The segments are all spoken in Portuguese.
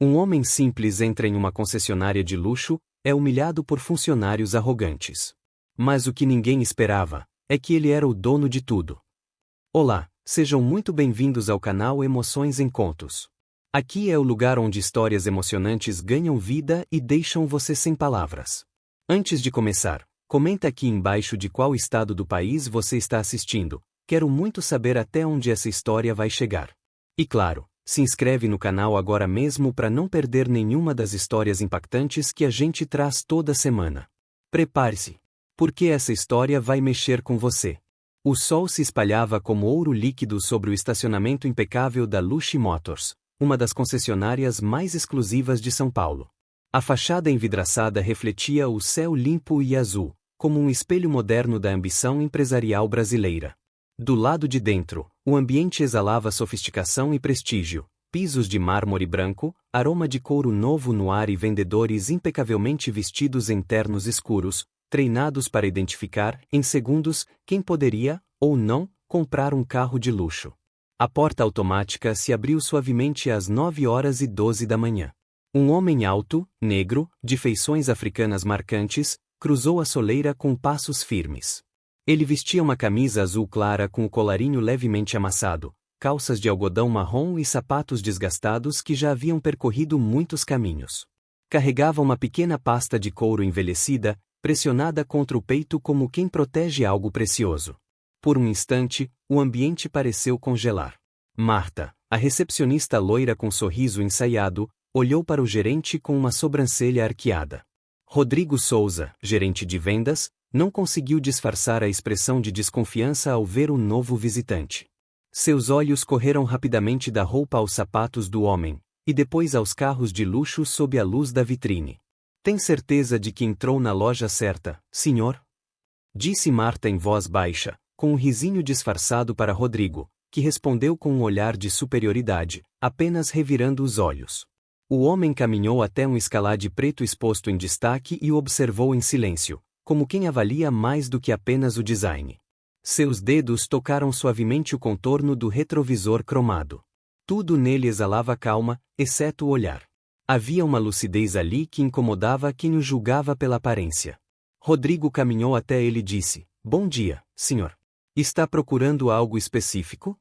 Um homem simples entra em uma concessionária de luxo, é humilhado por funcionários arrogantes. Mas o que ninguém esperava é que ele era o dono de tudo. Olá, sejam muito bem-vindos ao canal Emoções em Contos. Aqui é o lugar onde histórias emocionantes ganham vida e deixam você sem palavras. Antes de começar, comenta aqui embaixo de qual estado do país você está assistindo. Quero muito saber até onde essa história vai chegar. E claro, se inscreve no canal agora mesmo para não perder nenhuma das histórias impactantes que a gente traz toda semana. Prepare-se, porque essa história vai mexer com você. O sol se espalhava como ouro líquido sobre o estacionamento impecável da Luxy Motors, uma das concessionárias mais exclusivas de São Paulo. A fachada envidraçada refletia o céu limpo e azul, como um espelho moderno da ambição empresarial brasileira. Do lado de dentro, o ambiente exalava sofisticação e prestígio, pisos de mármore branco, aroma de couro novo no ar e vendedores impecavelmente vestidos em ternos escuros, treinados para identificar, em segundos, quem poderia, ou não, comprar um carro de luxo. A porta automática se abriu suavemente às 9h12 da manhã. Um homem alto, negro, de feições africanas marcantes, cruzou a soleira com passos firmes. Ele vestia uma camisa azul clara com o colarinho levemente amassado, calças de algodão marrom e sapatos desgastados que já haviam percorrido muitos caminhos. Carregava uma pequena pasta de couro envelhecida, pressionada contra o peito como quem protege algo precioso. Por um instante, o ambiente pareceu congelar. Marta, a recepcionista loira com sorriso ensaiado, olhou para o gerente com uma sobrancelha arqueada. Rodrigo Souza, gerente de vendas, não conseguiu disfarçar a expressão de desconfiança ao ver o novo visitante. Seus olhos correram rapidamente da roupa aos sapatos do homem, e depois aos carros de luxo sob a luz da vitrine. Tem certeza de que entrou na loja certa, senhor? Disse Marta em voz baixa, com um risinho disfarçado para Rodrigo, que respondeu com um olhar de superioridade, apenas revirando os olhos. O homem caminhou até um escalade preto exposto em destaque e o observou em silêncio, como quem avalia mais do que apenas o design. Seus dedos tocaram suavemente o contorno do retrovisor cromado. Tudo nele exalava calma, exceto o olhar. Havia uma lucidez ali que incomodava quem o julgava pela aparência. Rodrigo caminhou até ele e disse: "Bom dia, senhor. Está procurando algo específico?"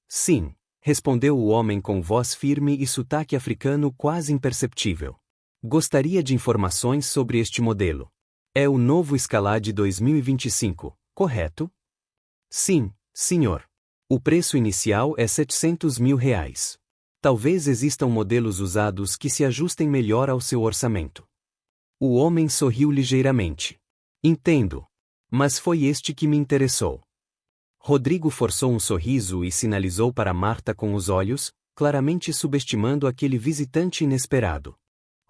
"Sim", respondeu o homem com voz firme e sotaque africano quase imperceptível. "Gostaria de informações sobre este modelo. É o novo Escalade 2025, correto?" "Sim, senhor. O preço inicial é R$700 mil. Talvez existam modelos usados que se ajustem melhor ao seu orçamento." O homem sorriu ligeiramente. "Entendo. Mas foi este que me interessou." Rodrigo forçou um sorriso e sinalizou para Marta com os olhos, claramente subestimando aquele visitante inesperado.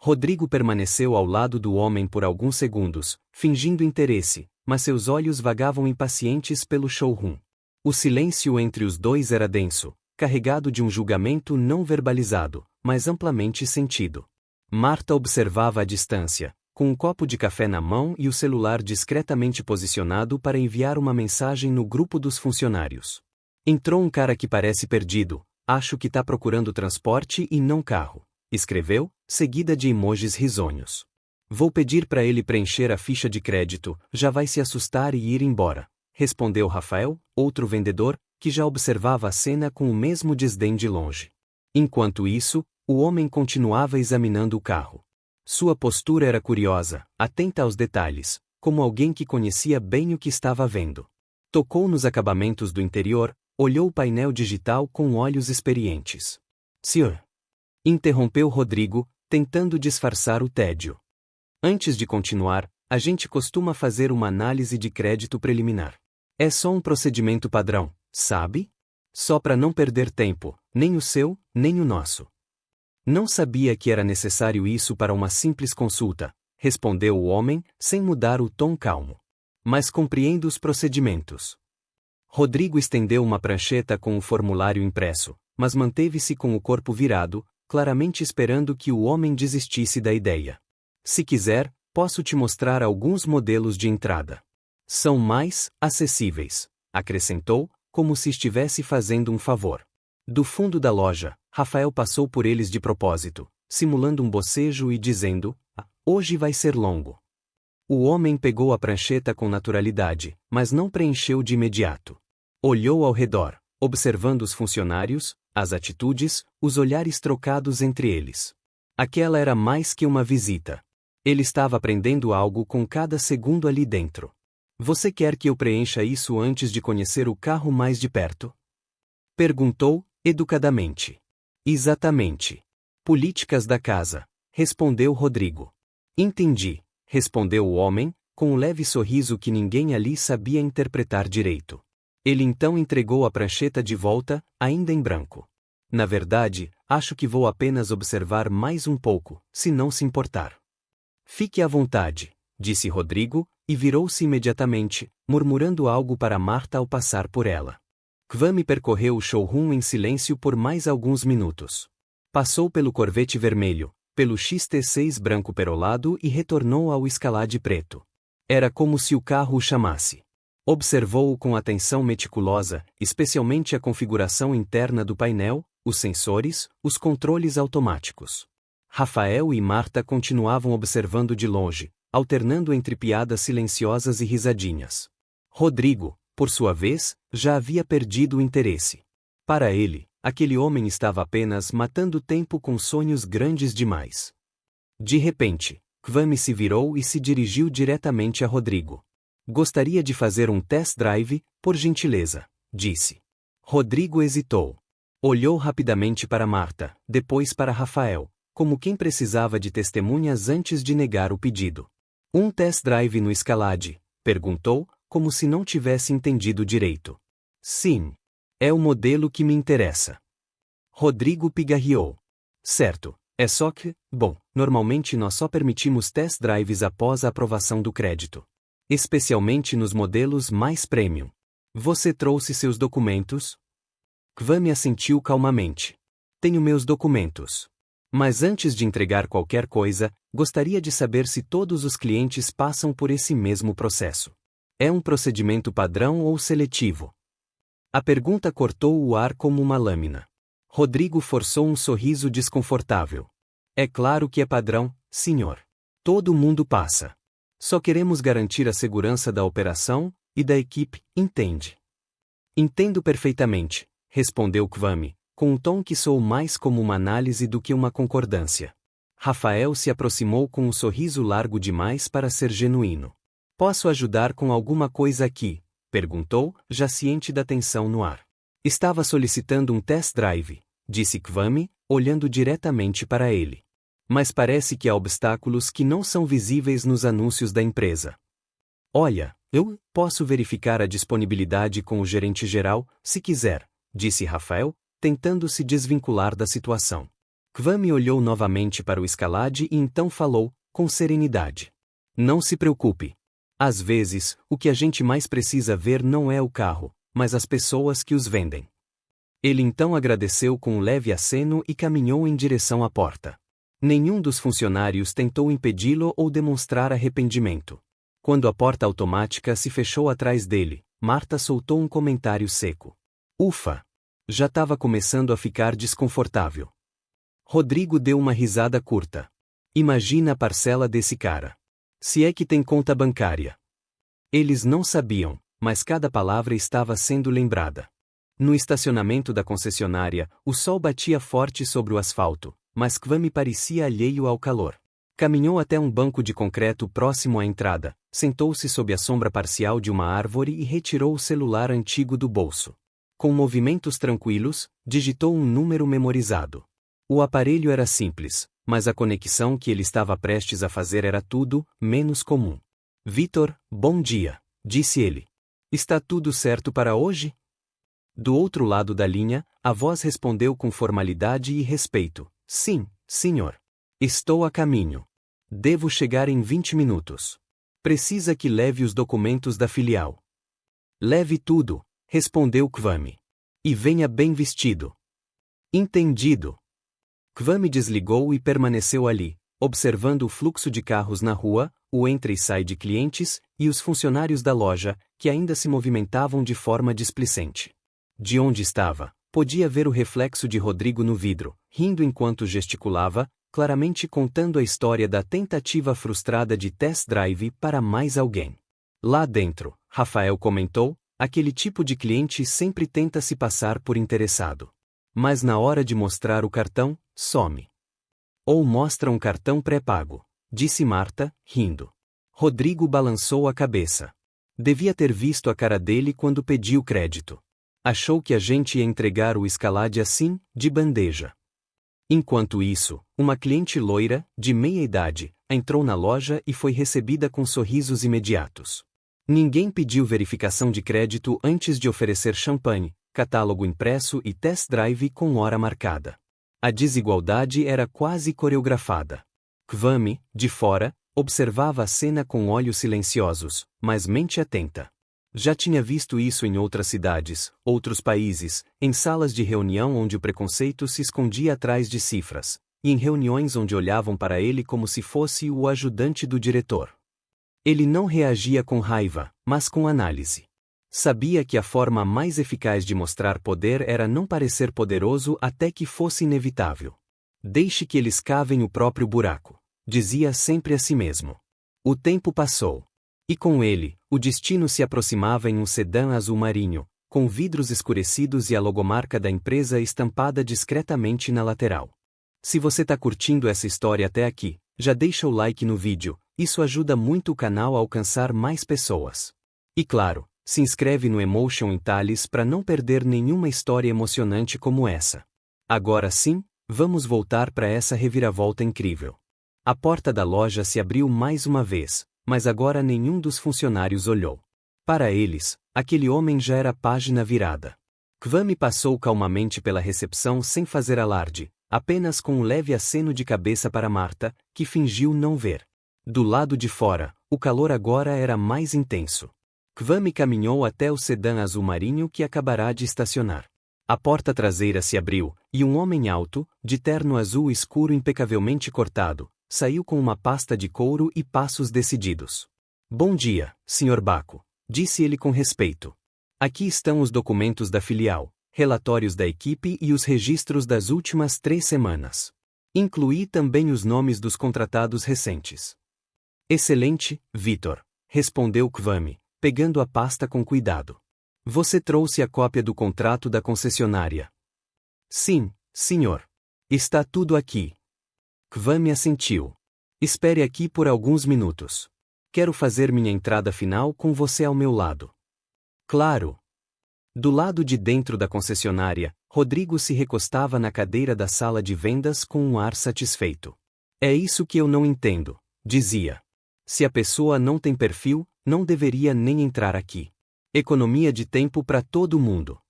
Rodrigo permaneceu ao lado do homem por alguns segundos, fingindo interesse, mas seus olhos vagavam impacientes pelo showroom. O silêncio entre os dois era denso, carregado de um julgamento não verbalizado, mas amplamente sentido. Marta observava à distância, com um copo de café na mão e o celular discretamente posicionado para enviar uma mensagem no grupo dos funcionários. "Entrou um cara que parece perdido, acho que tá procurando transporte e não carro", escreveu, seguida de emojis risonhos. "Vou pedir para ele preencher a ficha de crédito, já vai se assustar e ir embora", respondeu Rafael, outro vendedor, que já observava a cena com o mesmo desdém de longe. Enquanto isso, o homem continuava examinando o carro. Sua postura era curiosa, atenta aos detalhes, como alguém que conhecia bem o que estava vendo. Tocou nos acabamentos do interior, olhou o painel digital com olhos experientes. "Senhor", interrompeu Rodrigo, tentando disfarçar o tédio. "Antes de continuar, a gente costuma fazer uma análise de crédito preliminar. É só um procedimento padrão, sabe? Só para não perder tempo, nem o seu, nem o nosso." "Não sabia que era necessário isso para uma simples consulta", respondeu o homem, sem mudar o tom calmo. "Mas compreendo os procedimentos." Rodrigo estendeu uma prancheta com o formulário impresso, mas manteve-se com o corpo virado, claramente esperando que o homem desistisse da ideia. "Se quiser, posso te mostrar alguns modelos de entrada. São mais acessíveis", acrescentou, como se estivesse fazendo um favor. Do fundo da loja, Rafael passou por eles de propósito, simulando um bocejo e dizendo: hoje vai ser longo. O homem pegou a prancheta com naturalidade, mas não preencheu de imediato. Olhou ao redor, observando os funcionários, as atitudes, os olhares trocados entre eles. Aquela era mais que uma visita. Ele estava aprendendo algo com cada segundo ali dentro. Você quer que eu preencha isso antes de conhecer o carro mais de perto? Perguntou, educadamente. Exatamente. Políticas da casa, respondeu Rodrigo. Entendi, respondeu o homem, com um leve sorriso que ninguém ali sabia interpretar direito. Ele então entregou a prancheta de volta, ainda em branco. Na verdade, acho que vou apenas observar mais um pouco, se não se importar. Fique à vontade, disse Rodrigo, e virou-se imediatamente, murmurando algo para Marta ao passar por ela. Kwame percorreu o showroom em silêncio por mais alguns minutos. Passou pelo Corvette vermelho, pelo XT6 branco perolado e retornou ao Escalade preto. Era como se o carro o chamasse. Observou-o com atenção meticulosa, especialmente a configuração interna do painel, os sensores, os controles automáticos. Rafael e Marta continuavam observando de longe, alternando entre piadas silenciosas e risadinhas. Rodrigo, por sua vez, já havia perdido o interesse. Para ele, aquele homem estava apenas matando tempo com sonhos grandes demais. De repente, Kwame se virou e se dirigiu diretamente a Rodrigo. Gostaria de fazer um test drive, por gentileza, disse. Rodrigo hesitou. Olhou rapidamente para Marta, depois para Rafael, como quem precisava de testemunhas antes de negar o pedido. Um test drive no Escalade? Perguntou, como se não tivesse entendido direito. Sim. É o modelo que me interessa. Rodrigo pigarreou. Certo, é só que, bom, normalmente nós só permitimos test drives após a aprovação do crédito. Especialmente nos modelos mais premium. Você trouxe seus documentos? Kwame assentiu calmamente. Tenho meus documentos. Mas antes de entregar qualquer coisa, gostaria de saber se todos os clientes passam por esse mesmo processo. É um procedimento padrão ou seletivo? A pergunta cortou o ar como uma lâmina. Rodrigo forçou um sorriso desconfortável. É claro que é padrão, senhor. Todo mundo passa. Só queremos garantir a segurança da operação e da equipe, entende? Entendo perfeitamente, respondeu Kwame, com um tom que soou mais como uma análise do que uma concordância. Rafael se aproximou com um sorriso largo demais para ser genuíno. Posso ajudar com alguma coisa aqui? Perguntou, já ciente da tensão no ar. Estava solicitando um test drive, disse Kwame, olhando diretamente para ele. Mas parece que há obstáculos que não são visíveis nos anúncios da empresa. Olha, eu posso verificar a disponibilidade com o gerente geral, se quiser, disse Rafael, tentando se desvincular da situação. Kwame olhou novamente para o Escalade e então falou, com serenidade. Não se preocupe. Às vezes, o que a gente mais precisa ver não é o carro, mas as pessoas que os vendem. Ele então agradeceu com um leve aceno e caminhou em direção à porta. Nenhum dos funcionários tentou impedi-lo ou demonstrar arrependimento. Quando a porta automática se fechou atrás dele, Marta soltou um comentário seco. Ufa! Já estava começando a ficar desconfortável. Rodrigo deu uma risada curta. Imagina a parcela desse cara. Se é que tem conta bancária. Eles não sabiam, mas cada palavra estava sendo lembrada. No estacionamento da concessionária, o sol batia forte sobre o asfalto, mas Kwame parecia alheio ao calor. Caminhou até um banco de concreto próximo à entrada, sentou-se sob a sombra parcial de uma árvore e retirou o celular antigo do bolso. Com movimentos tranquilos, digitou um número memorizado. O aparelho era simples, mas a conexão que ele estava prestes a fazer era tudo, menos comum. Vitor, bom dia, disse ele. Está tudo certo para hoje? Do outro lado da linha, a voz respondeu com formalidade e respeito. Sim, senhor. Estou a caminho. Devo chegar em 20 minutos. Precisa que leve os documentos da filial. Leve tudo, respondeu Kwame. E venha bem vestido. Entendido. Kwame desligou e permaneceu ali, observando o fluxo de carros na rua, o entra e sai de clientes, e os funcionários da loja, que ainda se movimentavam de forma displicente. De onde estava, podia ver o reflexo de Rodrigo no vidro, rindo enquanto gesticulava, claramente contando a história da tentativa frustrada de test drive para mais alguém. Lá dentro, Rafael comentou, aquele tipo de cliente sempre tenta se passar por interessado. Mas na hora de mostrar o cartão, some. Ou mostra um cartão pré-pago, disse Marta, rindo. Rodrigo balançou a cabeça. Devia ter visto a cara dele quando pediu crédito. Achou que a gente ia entregar o Escalade assim, de bandeja. Enquanto isso, uma cliente loira, de meia idade, entrou na loja e foi recebida com sorrisos imediatos. Ninguém pediu verificação de crédito antes de oferecer champanhe, catálogo impresso e test drive com hora marcada. A desigualdade era quase coreografada. Kwame, de fora, observava a cena com olhos silenciosos, mas mente atenta. Já tinha visto isso em outras cidades, outros países, em salas de reunião onde o preconceito se escondia atrás de cifras, e em reuniões onde olhavam para ele como se fosse o ajudante do diretor. Ele não reagia com raiva, mas com análise. Sabia que a forma mais eficaz de mostrar poder era não parecer poderoso até que fosse inevitável. Deixe que eles cavem o próprio buraco, dizia sempre a si mesmo. O tempo passou. E com ele, o destino se aproximava em um sedã azul marinho, com vidros escurecidos e a logomarca da empresa estampada discretamente na lateral. Se você tá curtindo essa história até aqui, já deixa o like no vídeo, isso ajuda muito o canal a alcançar mais pessoas. E claro, se inscreve no Emotion Intalis para não perder nenhuma história emocionante como essa. Agora sim, vamos voltar para essa reviravolta incrível. A porta da loja se abriu mais uma vez, mas agora nenhum dos funcionários olhou. Para eles, aquele homem já era página virada. Kwame passou calmamente pela recepção sem fazer alarde, apenas com um leve aceno de cabeça para Marta, que fingiu não ver. Do lado de fora, o calor agora era mais intenso. Kwame caminhou até o sedã azul marinho que acabará de estacionar. A porta traseira se abriu, e um homem alto, de terno azul escuro impecavelmente cortado, saiu com uma pasta de couro e passos decididos. Bom dia, Sr. Baco, disse ele com respeito. Aqui estão os documentos da filial, relatórios da equipe e os registros das últimas 3 semanas. Incluí também os nomes dos contratados recentes. Excelente, Vitor, respondeu Kwame, pegando a pasta com cuidado. Você trouxe a cópia do contrato da concessionária? Sim, senhor. Está tudo aqui. Kwame assentiu. Espere aqui por alguns minutos. Quero fazer minha entrada final com você ao meu lado. Claro. Do lado de dentro da concessionária, Rodrigo se recostava na cadeira da sala de vendas com um ar satisfeito. É isso que eu não entendo, dizia. Se a pessoa não tem perfil, não deveria nem entrar aqui. Economia de tempo para todo mundo.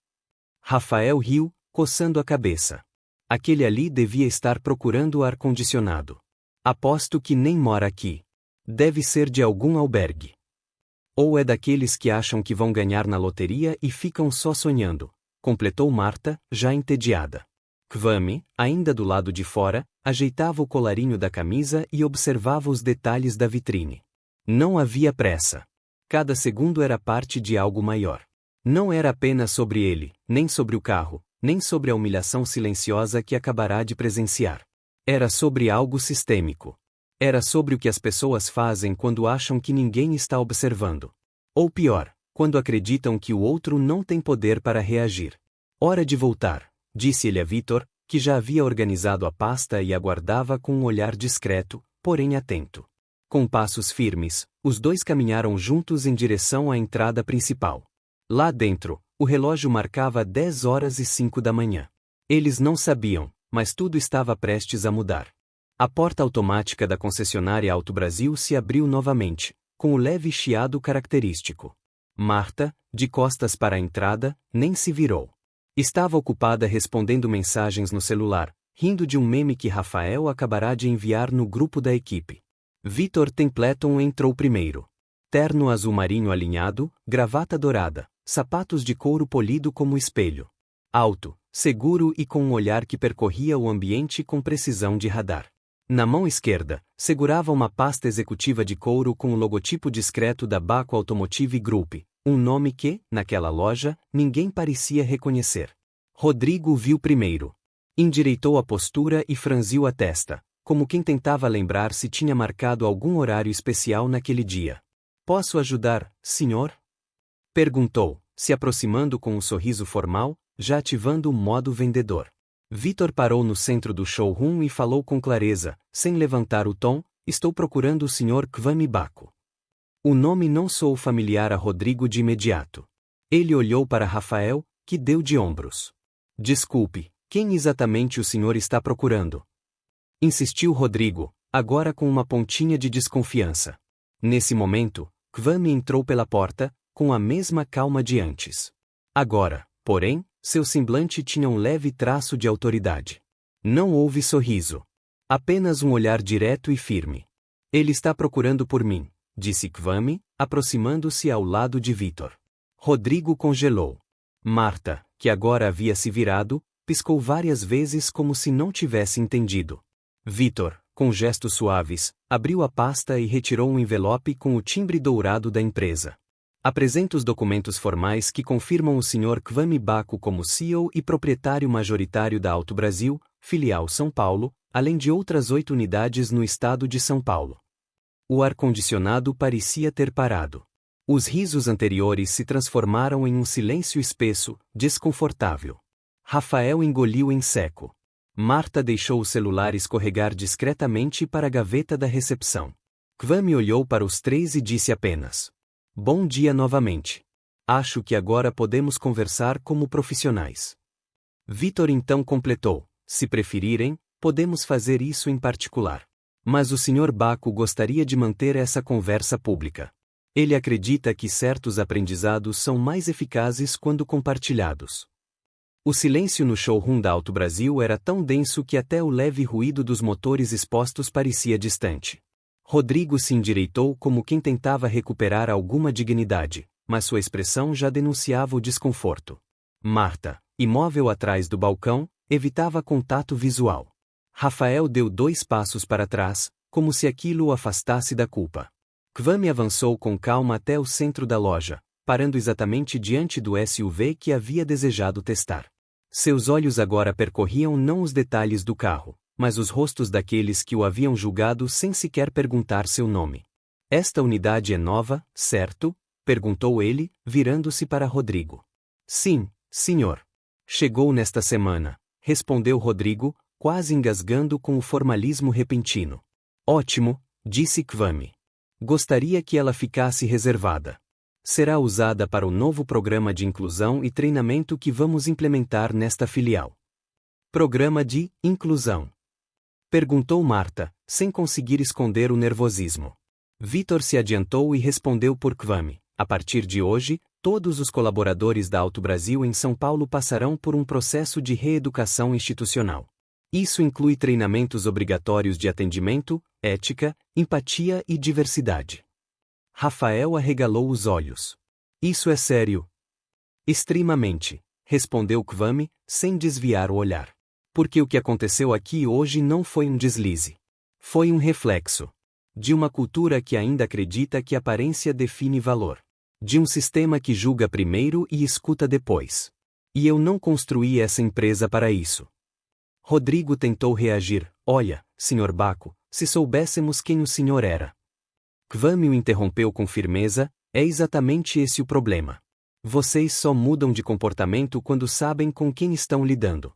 Rafael riu, coçando a cabeça. Aquele ali devia estar procurando ar-condicionado. Aposto que nem mora aqui. Deve ser de algum albergue. Ou é daqueles que acham que vão ganhar na loteria e ficam só sonhando, completou Marta, já entediada. Kwame, ainda do lado de fora, ajeitava o colarinho da camisa e observava os detalhes da vitrine. Não havia pressa. Cada segundo era parte de algo maior. Não era apenas sobre ele, nem sobre o carro, nem sobre a humilhação silenciosa que acabará de presenciar. Era sobre algo sistêmico. Era sobre o que as pessoas fazem quando acham que ninguém está observando. Ou pior, quando acreditam que o outro não tem poder para reagir. Hora de voltar, disse ele a Vitor, que já havia organizado a pasta e aguardava com um olhar discreto, porém atento. Com passos firmes, os dois caminharam juntos em direção à entrada principal. Lá dentro, o relógio marcava 10h05 da manhã. Eles não sabiam, mas tudo estava prestes a mudar. A porta automática da concessionária Auto Brasil se abriu novamente, com o leve chiado característico. Marta, de costas para a entrada, nem se virou. Estava ocupada respondendo mensagens no celular, rindo de um meme que Rafael acabará de enviar no grupo da equipe. Vitor Templeton entrou primeiro. Terno azul marinho alinhado, gravata dourada, sapatos de couro polido como espelho. Alto, seguro e com um olhar que percorria o ambiente com precisão de radar. Na mão esquerda, segurava uma pasta executiva de couro com o logotipo discreto da Baco Automotive Group, um nome que, naquela loja, ninguém parecia reconhecer. Rodrigo viu primeiro. Endireitou a postura e franziu a testa, como quem tentava lembrar se tinha marcado algum horário especial naquele dia. Posso ajudar, senhor? Perguntou, se aproximando com um sorriso formal, já ativando o modo vendedor. Vitor parou no centro do showroom e falou com clareza, sem levantar o tom: estou procurando o Sr. Kwame Baco. O nome não soou familiar a Rodrigo de imediato. Ele olhou para Rafael, que deu de ombros. Desculpe, quem exatamente o senhor está procurando? Insistiu Rodrigo, agora com uma pontinha de desconfiança. Nesse momento, Kwame entrou pela porta, com a mesma calma de antes. Agora, porém, seu semblante tinha um leve traço de autoridade. Não houve sorriso. Apenas um olhar direto e firme. Ele está procurando por mim, disse Kwame, aproximando-se ao lado de Vitor. Rodrigo congelou. Marta, que agora havia se virado, piscou várias vezes como se não tivesse entendido. Vitor, com gestos suaves, abriu a pasta e retirou um envelope com o timbre dourado da empresa. Apresenta os documentos formais que confirmam o Sr. Kwame Baco como CEO e proprietário majoritário da Auto Brasil, filial São Paulo, além de outras 8 unidades no estado de São Paulo. O ar-condicionado parecia ter parado. Os risos anteriores se transformaram em um silêncio espesso, desconfortável. Rafael engoliu em seco. Marta deixou o celular escorregar discretamente para a gaveta da recepção. Kwame olhou para os três e disse apenas: bom dia novamente. Acho que agora podemos conversar como profissionais. Vitor então completou: se preferirem, podemos fazer isso em particular. Mas o Sr. Baco gostaria de manter essa conversa pública. Ele acredita que certos aprendizados são mais eficazes quando compartilhados. O silêncio no showroom da Auto Brasil era tão denso que até o leve ruído dos motores expostos parecia distante. Rodrigo se endireitou como quem tentava recuperar alguma dignidade, mas sua expressão já denunciava o desconforto. Marta, imóvel atrás do balcão, evitava contato visual. Rafael deu 2 passos para trás, como se aquilo o afastasse da culpa. Kwame avançou com calma até o centro da loja, parando exatamente diante do SUV que havia desejado testar. Seus olhos agora percorriam não os detalhes do carro, mas os rostos daqueles que o haviam julgado sem sequer perguntar seu nome. Esta unidade é nova, certo? Perguntou ele, virando-se para Rodrigo. Sim, senhor. Chegou nesta semana, respondeu Rodrigo, quase engasgando com o formalismo repentino. Ótimo, disse Kwame. Gostaria que ela ficasse reservada. Será usada para o novo programa de inclusão e treinamento que vamos implementar nesta filial. Programa de inclusão? Perguntou Marta, sem conseguir esconder o nervosismo. Vitor se adiantou e respondeu por Kwame. A partir de hoje, todos os colaboradores da Auto Brasil em São Paulo passarão por um processo de reeducação institucional. Isso inclui treinamentos obrigatórios de atendimento, ética, empatia e diversidade. Rafael arregalou os olhos. Isso é sério? Extremamente, respondeu Kwame, sem desviar o olhar. Porque o que aconteceu aqui hoje não foi um deslize. Foi um reflexo de uma cultura que ainda acredita que aparência define valor. De um sistema que julga primeiro e escuta depois. E eu não construí essa empresa para isso. Rodrigo tentou reagir. Olha, Sr. Baco, se soubéssemos quem o senhor era. Kwame o interrompeu com firmeza: é exatamente esse o problema. Vocês só mudam de comportamento quando sabem com quem estão lidando.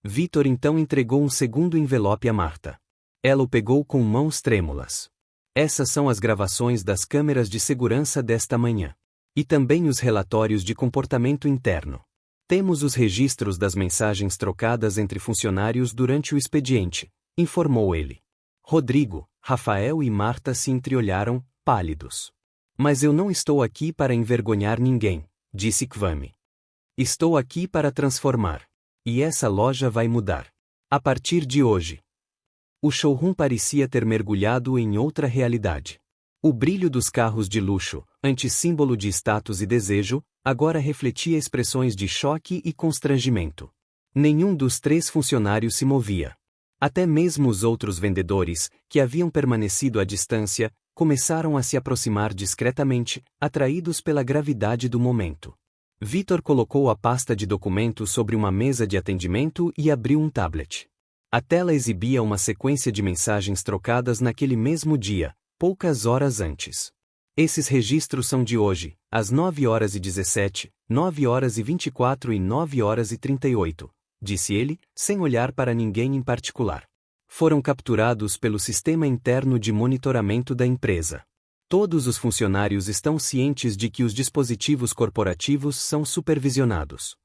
Vitor então entregou um segundo envelope a Marta. Ela o pegou com mãos trêmulas. Essas são as gravações das câmeras de segurança desta manhã. E também os relatórios de comportamento interno. Temos os registros das mensagens trocadas entre funcionários durante o expediente, informou ele. Rodrigo, Rafael e Marta se entreolharam, pálidos. Mas eu não estou aqui para envergonhar ninguém, disse Kwame. Estou aqui para transformar. E essa loja vai mudar. A partir de hoje. O showroom parecia ter mergulhado em outra realidade. O brilho dos carros de luxo, antissímbolo de status e desejo, agora refletia expressões de choque e constrangimento. Nenhum dos 3 funcionários se movia. Até mesmo os outros vendedores, que haviam permanecido à distância, começaram a se aproximar discretamente, atraídos pela gravidade do momento. Vitor colocou a pasta de documentos sobre uma mesa de atendimento e abriu um tablet. A tela exibia uma sequência de mensagens trocadas naquele mesmo dia, poucas horas antes. Esses registros são de hoje, às 9h17, 9h24 e 9h38, disse ele, sem olhar para ninguém em particular. Foram capturados pelo sistema interno de monitoramento da empresa. Todos os funcionários estão cientes de que os dispositivos corporativos são supervisionados.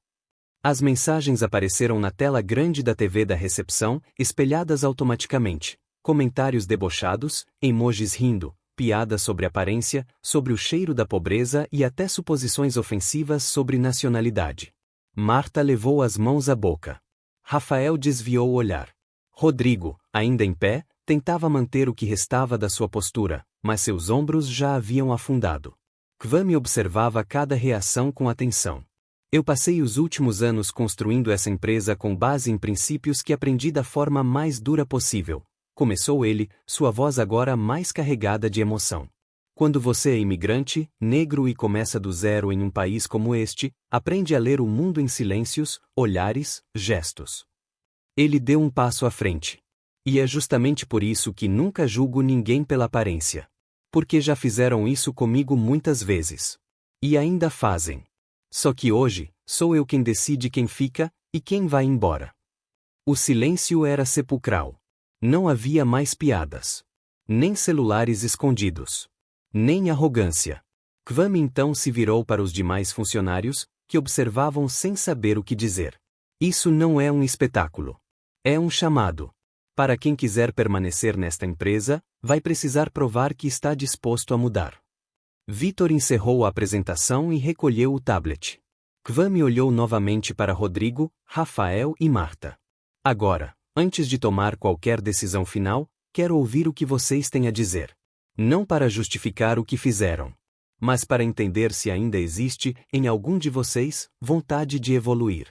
As mensagens apareceram na tela grande da TV da recepção, espelhadas automaticamente. Comentários debochados, emojis rindo, piadas sobre aparência, sobre o cheiro da pobreza e até suposições ofensivas sobre nacionalidade. Marta levou as mãos à boca. Rafael desviou o olhar. Rodrigo, ainda em pé, tentava manter o que restava da sua postura, mas seus ombros já haviam afundado. Kwame observava cada reação com atenção. Eu passei os últimos anos construindo essa empresa com base em princípios que aprendi da forma mais dura possível. Começou ele, sua voz agora mais carregada de emoção. Quando você é imigrante, negro e começa do zero em um país como este, aprende a ler o mundo em silêncios, olhares, gestos. Ele deu um passo à frente. E é justamente por isso que nunca julgo ninguém pela aparência. Porque já fizeram isso comigo muitas vezes. E ainda fazem. Só que hoje, sou eu quem decide quem fica e quem vai embora. O silêncio era sepulcral. Não havia mais piadas. Nem celulares escondidos. Nem arrogância. Kwame então se virou para os demais funcionários, que observavam sem saber o que dizer. Isso não é um espetáculo. É um chamado. Para quem quiser permanecer nesta empresa, vai precisar provar que está disposto a mudar. Vitor encerrou a apresentação e recolheu o tablet. Kwame olhou novamente para Rodrigo, Rafael e Marta. Agora, antes de tomar qualquer decisão final, quero ouvir o que vocês têm a dizer. Não para justificar o que fizeram, mas para entender se ainda existe, em algum de vocês, vontade de evoluir.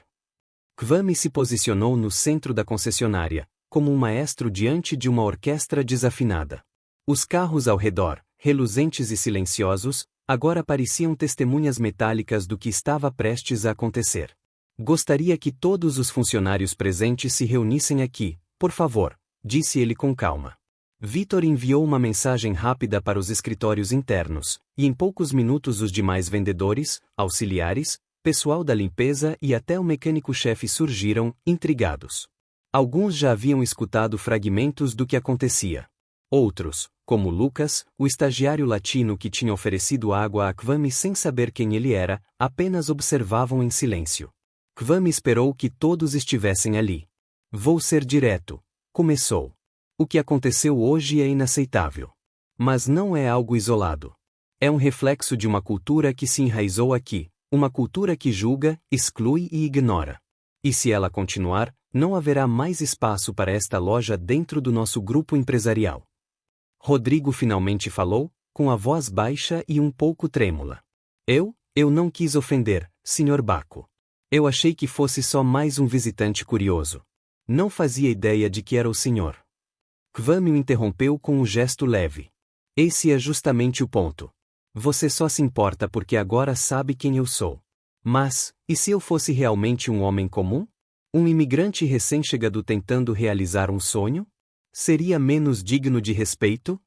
Kwame se posicionou no centro da concessionária, como um maestro diante de uma orquestra desafinada. Os carros ao redor, reluzentes e silenciosos, agora pareciam testemunhas metálicas do que estava prestes a acontecer. Gostaria que todos os funcionários presentes se reunissem aqui, por favor, disse ele com calma. Vitor enviou uma mensagem rápida para os escritórios internos, e em poucos minutos os demais vendedores, auxiliares, pessoal da limpeza e até o mecânico-chefe surgiram, intrigados. Alguns já haviam escutado fragmentos do que acontecia. Outros, como Lucas, o estagiário latino que tinha oferecido água a Kwame sem saber quem ele era, apenas observavam em silêncio. Kwame esperou que todos estivessem ali. Vou ser direto. Começou. O que aconteceu hoje é inaceitável. Mas não é algo isolado. É um reflexo de uma cultura que se enraizou aqui, uma cultura que julga, exclui e ignora. E se ela continuar, não haverá mais espaço para esta loja dentro do nosso grupo empresarial. Rodrigo finalmente falou, com a voz baixa e um pouco trêmula. Eu não quis ofender, Sr. Baco. Eu achei que fosse só mais um visitante curioso. Não fazia ideia de que era o senhor. Kwame o interrompeu com um gesto leve. Esse é justamente o ponto. Você só se importa porque agora sabe quem eu sou. Mas, e se eu fosse realmente um homem comum? Um imigrante recém-chegado tentando realizar um sonho? Seria menos digno de respeito?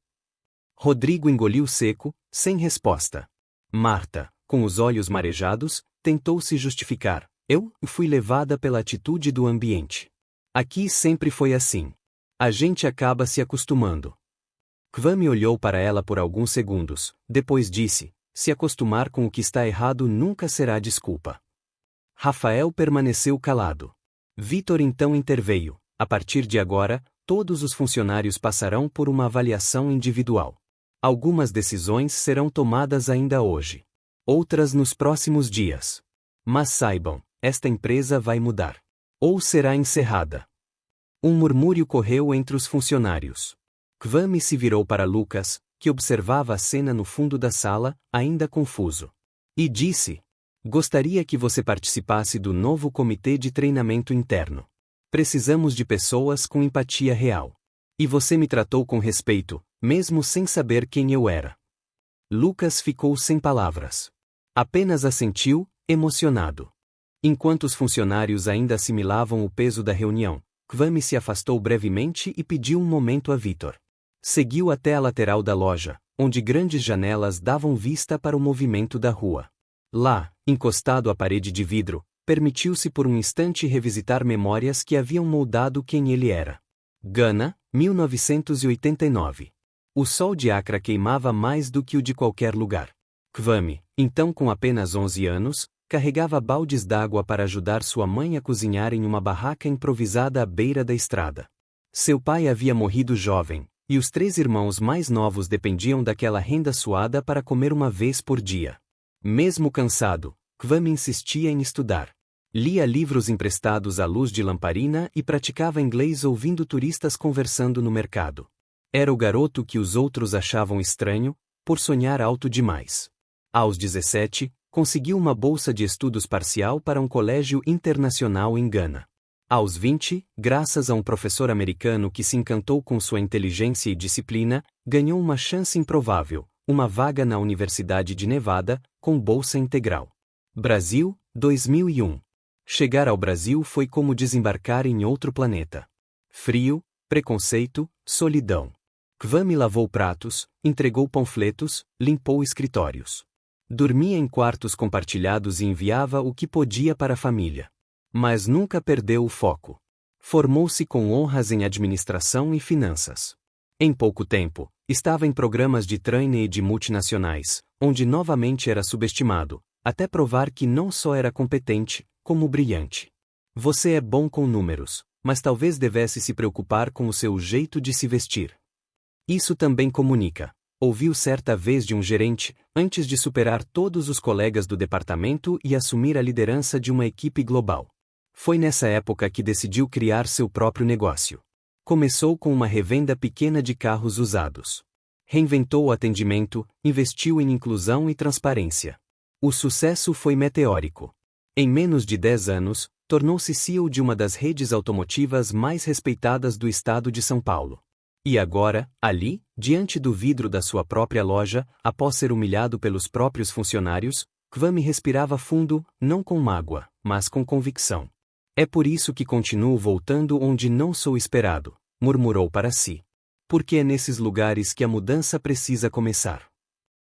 Rodrigo engoliu seco, sem resposta. Marta, com os olhos marejados, tentou se justificar. Eu fui levada pela atitude do ambiente. Aqui sempre foi assim. A gente acaba se acostumando. Kwame olhou para ela por alguns segundos, depois disse, se acostumar com o que está errado nunca será desculpa. Rafael permaneceu calado. Vitor então interveio. A partir de agora, todos os funcionários passarão por uma avaliação individual. Algumas decisões serão tomadas ainda hoje. Outras nos próximos dias. Mas saibam, esta empresa vai mudar. Ou será encerrada. Um murmúrio correu entre os funcionários. Kwame se virou para Lucas, que observava a cena no fundo da sala, ainda confuso. E disse: gostaria que você participasse do novo comitê de treinamento interno. Precisamos de pessoas com empatia real. E você me tratou com respeito, mesmo sem saber quem eu era. Lucas ficou sem palavras. Apenas assentiu, emocionado. Enquanto os funcionários ainda assimilavam o peso da reunião, Kwame se afastou brevemente e pediu um momento a Vitor. Seguiu até a lateral da loja, onde grandes janelas davam vista para o movimento da rua. Lá, encostado à parede de vidro, permitiu-se por um instante revisitar memórias que haviam moldado quem ele era. Gana, 1989. O sol de Accra queimava mais do que o de qualquer lugar. Kwame, então com apenas 11 anos, carregava baldes d'água para ajudar sua mãe a cozinhar em uma barraca improvisada à beira da estrada. Seu pai havia morrido jovem, e os 3 irmãos mais novos dependiam daquela renda suada para comer uma vez por dia. Mesmo cansado, Kwame insistia em estudar. Lia livros emprestados à luz de lamparina e praticava inglês ouvindo turistas conversando no mercado. Era o garoto que os outros achavam estranho, por sonhar alto demais. Aos 17, conseguiu uma bolsa de estudos parcial para um colégio internacional em Gana. Aos 20, graças a um professor americano que se encantou com sua inteligência e disciplina, ganhou uma chance improvável, uma vaga na Universidade de Nevada, com bolsa integral. Brasil, 2001. Chegar ao Brasil foi como desembarcar em outro planeta. Frio, preconceito, solidão. Kwame lavou pratos, entregou panfletos, limpou escritórios. Dormia em quartos compartilhados e enviava o que podia para a família. Mas nunca perdeu o foco. Formou-se com honras em administração e finanças. Em pouco tempo, estava em programas de trainee de multinacionais, onde novamente era subestimado, até provar que não só era competente, como brilhante. Você é bom com números, mas talvez devesse se preocupar com o seu jeito de se vestir. Isso também comunica, ouviu certa vez de um gerente, antes de superar todos os colegas do departamento e assumir a liderança de uma equipe global. Foi nessa época que decidiu criar seu próprio negócio. Começou com uma revenda pequena de carros usados. Reinventou o atendimento, investiu em inclusão e transparência. O sucesso foi meteórico. Em menos de 10 anos, tornou-se CEO de uma das redes automotivas mais respeitadas do estado de São Paulo. E agora, ali, diante do vidro da sua própria loja, após ser humilhado pelos próprios funcionários, Kwame respirava fundo, não com mágoa, mas com convicção. É por isso que continuo voltando onde não sou esperado, murmurou para si. Porque é nesses lugares que a mudança precisa começar.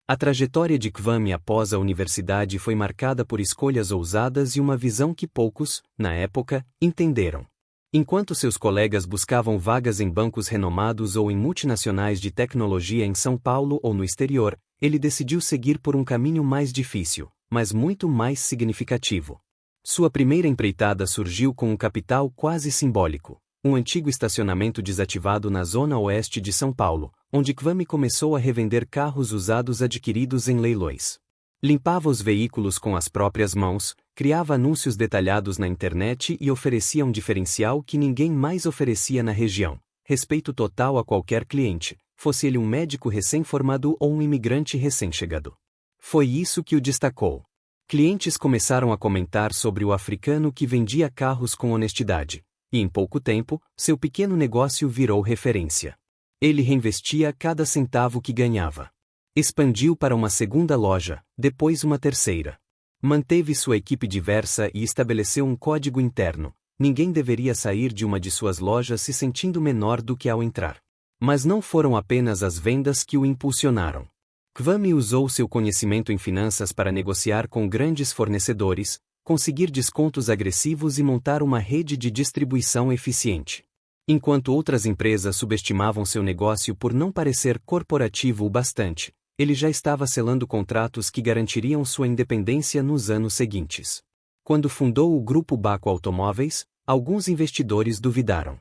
A trajetória de Kwame após a universidade foi marcada por escolhas ousadas e uma visão que poucos, na época, entenderam. Enquanto seus colegas buscavam vagas em bancos renomados ou em multinacionais de tecnologia em São Paulo ou no exterior, ele decidiu seguir por um caminho mais difícil, mas muito mais significativo. Sua primeira empreitada surgiu com um capital quase simbólico, um antigo estacionamento desativado na zona oeste de São Paulo, onde Kwame começou a revender carros usados adquiridos em leilões. Limpava os veículos com as próprias mãos, criava anúncios detalhados na internet e oferecia um diferencial que ninguém mais oferecia na região: respeito total a qualquer cliente, fosse ele um médico recém-formado ou um imigrante recém-chegado. Foi isso que o destacou. Clientes começaram a comentar sobre o africano que vendia carros com honestidade, e em pouco tempo, seu pequeno negócio virou referência. Ele reinvestia cada centavo que ganhava. Expandiu para uma segunda loja, depois uma terceira. Manteve sua equipe diversa e estabeleceu um código interno: ninguém deveria sair de uma de suas lojas se sentindo menor do que ao entrar. Mas não foram apenas as vendas que o impulsionaram. Kwame usou seu conhecimento em finanças para negociar com grandes fornecedores, conseguir descontos agressivos e montar uma rede de distribuição eficiente. Enquanto outras empresas subestimavam seu negócio por não parecer corporativo o bastante, ele já estava selando contratos que garantiriam sua independência nos anos seguintes. Quando fundou o Grupo Baco Automóveis, alguns investidores duvidaram.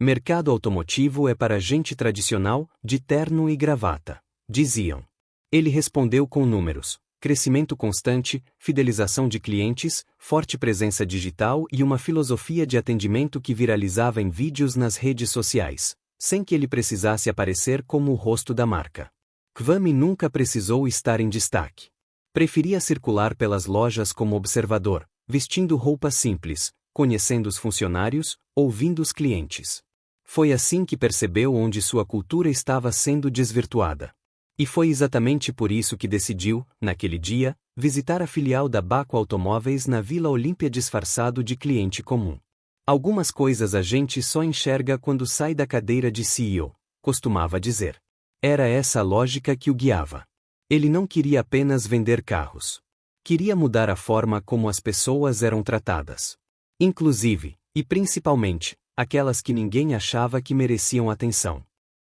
Mercado automotivo é para gente tradicional, de terno e gravata, diziam. Ele respondeu com números: crescimento constante, fidelização de clientes, forte presença digital e uma filosofia de atendimento que viralizava em vídeos nas redes sociais, sem que ele precisasse aparecer como o rosto da marca. Kwame nunca precisou estar em destaque. Preferia circular pelas lojas como observador, vestindo roupas simples, conhecendo os funcionários, ouvindo os clientes. Foi assim que percebeu onde sua cultura estava sendo desvirtuada. E foi exatamente por isso que decidiu, naquele dia, visitar a filial da Baco Automóveis na Vila Olímpia disfarçado de cliente comum. Algumas coisas a gente só enxerga quando sai da cadeira de CEO, costumava dizer. Era essa a lógica que o guiava. Ele não queria apenas vender carros. Queria mudar a forma como as pessoas eram tratadas. Inclusive, e principalmente, aquelas que ninguém achava que mereciam atenção.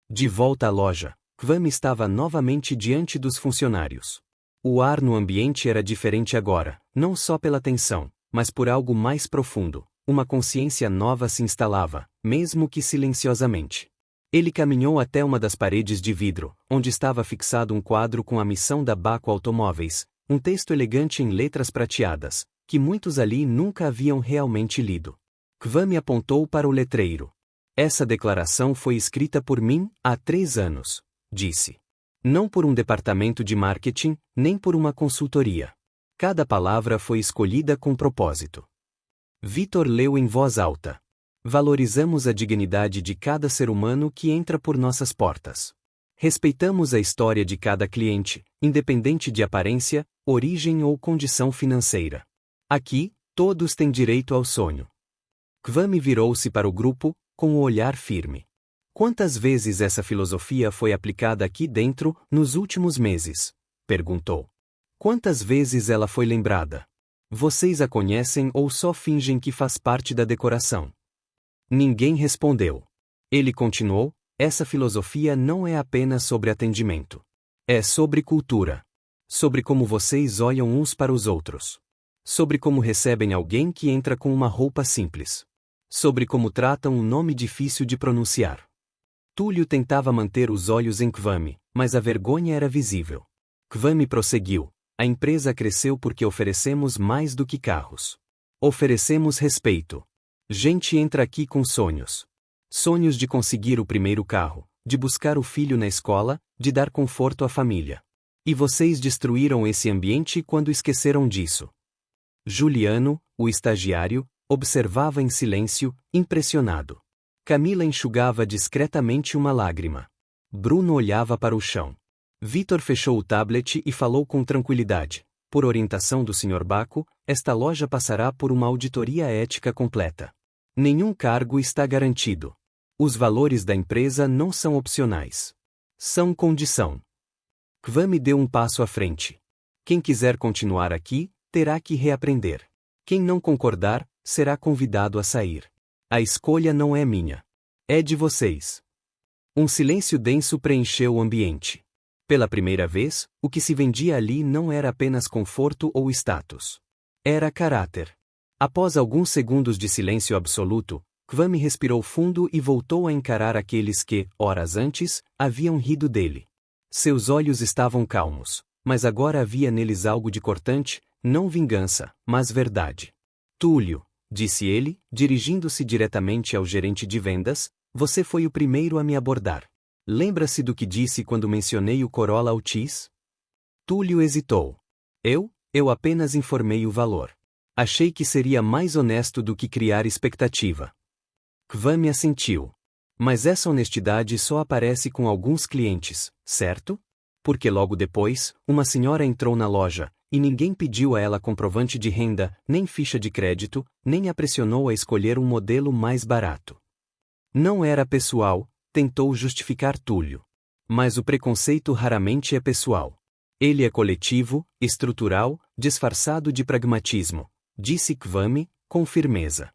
De volta à loja, Kwame estava novamente diante dos funcionários. O ar no ambiente era diferente agora, não só pela tensão, mas por algo mais profundo. Uma consciência nova se instalava, mesmo que silenciosamente. Ele caminhou até uma das paredes de vidro, onde estava fixado um quadro com a missão da Baco Automóveis, um texto elegante em letras prateadas, que muitos ali nunca haviam realmente lido. Kwame apontou para o letreiro. Essa declaração foi escrita por mim, há 3 anos, disse. Não por um departamento de marketing, nem por uma consultoria. Cada palavra foi escolhida com propósito. Vitor leu em voz alta. Valorizamos a dignidade de cada ser humano que entra por nossas portas. Respeitamos a história de cada cliente, independente de aparência, origem ou condição financeira. Aqui, todos têm direito ao sonho. Kwame virou-se para o grupo, com o olhar firme. Quantas vezes essa filosofia foi aplicada aqui dentro, nos últimos meses? Perguntou. Quantas vezes ela foi lembrada? Vocês a conhecem ou só fingem que faz parte da decoração? Ninguém respondeu. Ele continuou, essa filosofia não é apenas sobre atendimento. É sobre cultura. Sobre como vocês olham uns para os outros. Sobre como recebem alguém que entra com uma roupa simples. Sobre como tratam um nome difícil de pronunciar. Túlio tentava manter os olhos em Kwame, mas a vergonha era visível. Kwame prosseguiu. A empresa cresceu porque oferecemos mais do que carros. Oferecemos respeito. Gente entra aqui com sonhos. Sonhos de conseguir o primeiro carro, de buscar o filho na escola, de dar conforto à família. E vocês destruíram esse ambiente quando esqueceram disso. Juliano, o estagiário, observava em silêncio, impressionado. Camila enxugava discretamente uma lágrima. Bruno olhava para o chão. Vitor fechou o tablet e falou com tranquilidade. Por orientação do Sr. Baco, esta loja passará por uma auditoria ética completa. Nenhum cargo está garantido. Os valores da empresa não são opcionais. São condição. Kwame deu um passo à frente. Quem quiser continuar aqui, terá que reaprender. Quem não concordar, será convidado a sair. A escolha não é minha. É de vocês. Um silêncio denso preencheu o ambiente. Pela primeira vez, o que se vendia ali não era apenas conforto ou status. Era caráter. Após alguns segundos de silêncio absoluto, Kwame respirou fundo e voltou a encarar aqueles que, horas antes, haviam rido dele. Seus olhos estavam calmos, mas agora havia neles algo de cortante, não vingança, mas verdade. Túlio, disse ele, dirigindo-se diretamente ao gerente de vendas, você foi o primeiro a me abordar. Lembra-se do que disse quando mencionei o Corolla Altis? Túlio hesitou. Eu apenas informei o valor. Achei que seria mais honesto do que criar expectativa. Kwame assentiu. Mas essa honestidade só aparece com alguns clientes, certo? Porque logo depois, uma senhora entrou na loja, e ninguém pediu a ela comprovante de renda, nem ficha de crédito, nem a pressionou a escolher um modelo mais barato. Não era pessoal, tentou justificar Túlio. Mas o preconceito raramente é pessoal. Ele é coletivo, estrutural, disfarçado de pragmatismo, disse Kwame, com firmeza.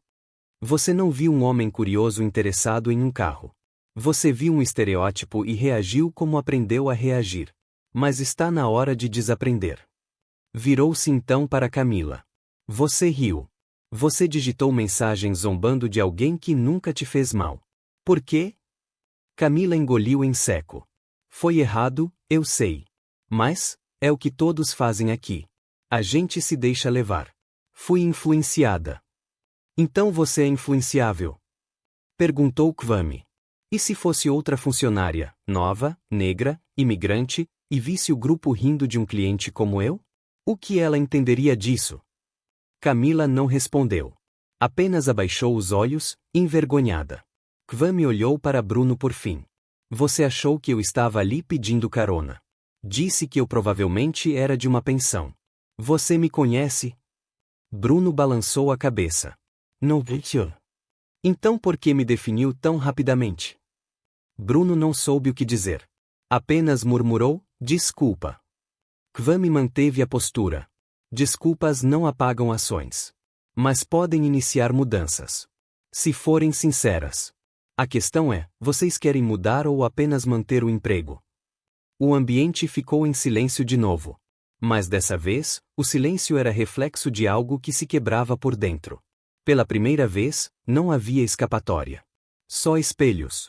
Você não viu um homem curioso interessado em um carro. Você viu um estereótipo e reagiu como aprendeu a reagir. Mas está na hora de desaprender. Virou-se então para Camila. Você riu. Você digitou mensagens zombando de alguém que nunca te fez mal. Por quê? Camila engoliu em seco. Foi errado, eu sei. Mas, é o que todos fazem aqui. A gente se deixa levar. Fui influenciada. Então você é influenciável? Perguntou Kwame. E se fosse outra funcionária, nova, negra, imigrante, e visse o grupo rindo de um cliente como eu? O que ela entenderia disso? Camila não respondeu. Apenas abaixou os olhos, envergonhada. Kwame olhou para Bruno por fim. Você achou que eu estava ali pedindo carona. Disse que eu provavelmente era de uma pensão. Você me conhece? Bruno balançou a cabeça. Não, senhor. Então por que me definiu tão rapidamente? Bruno não soube o que dizer. Apenas murmurou, desculpa. Kwame manteve a postura. Desculpas não apagam ações. Mas podem iniciar mudanças. Se forem sinceras. A questão é, vocês querem mudar ou apenas manter o emprego? O ambiente ficou em silêncio de novo. Mas dessa vez, o silêncio era reflexo de algo que se quebrava por dentro. Pela primeira vez, não havia escapatória. Só espelhos.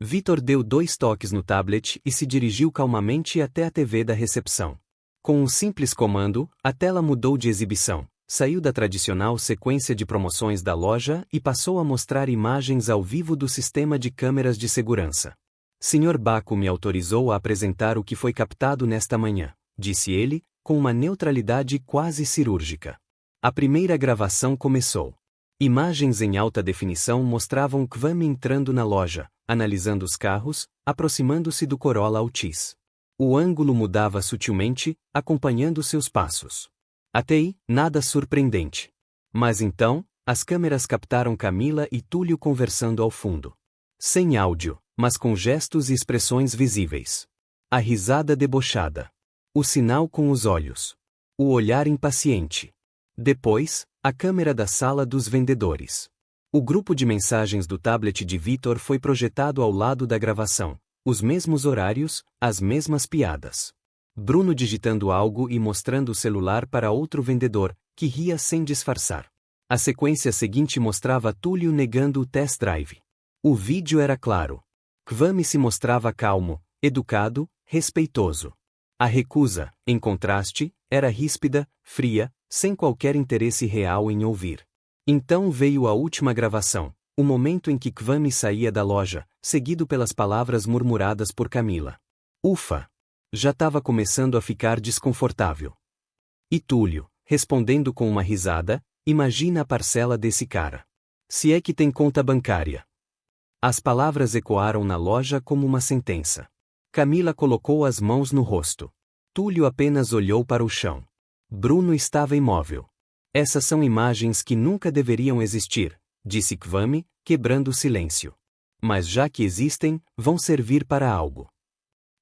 Vitor deu 2 toques no tablet e se dirigiu calmamente até a TV da recepção. Com um simples comando, a tela mudou de exibição, saiu da tradicional sequência de promoções da loja e passou a mostrar imagens ao vivo do sistema de câmeras de segurança. Sr. Baco me autorizou a apresentar o que foi captado nesta manhã, disse ele, com uma neutralidade quase cirúrgica. A primeira gravação começou. Imagens em alta definição mostravam Kwame entrando na loja, analisando os carros, aproximando-se do Corolla Altis. O ângulo mudava sutilmente, acompanhando seus passos. Até aí, nada surpreendente. Mas então, as câmeras captaram Camila e Túlio conversando ao fundo. Sem áudio, mas com gestos e expressões visíveis. A risada debochada. O sinal com os olhos. O olhar impaciente. Depois, a câmera da sala dos vendedores. O grupo de mensagens do tablet de Vitor foi projetado ao lado da gravação. Os mesmos horários, as mesmas piadas. Bruno digitando algo e mostrando o celular para outro vendedor, que ria sem disfarçar. A sequência seguinte mostrava Túlio negando o test drive. O vídeo era claro. Kwame se mostrava calmo, educado, respeitoso. A recusa, em contraste, era ríspida, fria, sem qualquer interesse real em ouvir. Então veio a última gravação, o momento em que Kwame saía da loja, seguido pelas palavras murmuradas por Camila. Ufa! Já estava começando a ficar desconfortável. E Túlio, respondendo com uma risada, imagina a parcela desse cara. Se é que tem conta bancária. As palavras ecoaram na loja como uma sentença. Camila colocou as mãos no rosto. Túlio apenas olhou para o chão. Bruno estava imóvel. Essas são imagens que nunca deveriam existir, disse Kwame, quebrando o silêncio. Mas já que existem, vão servir para algo.